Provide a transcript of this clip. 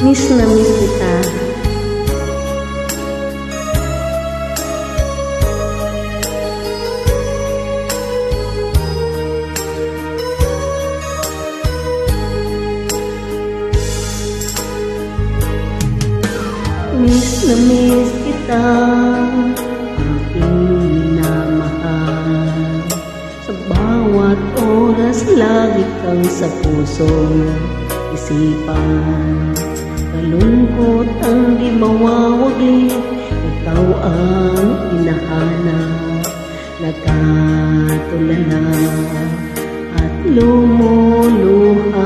Miss na miss kita. Miss na miss kita, aking minamahal. Sa bawat oras lagi kang sa pusong isipan. Kalungkot ang di mawawagli, ikaw ang hinahanap. Nagkatulala at lumuluha.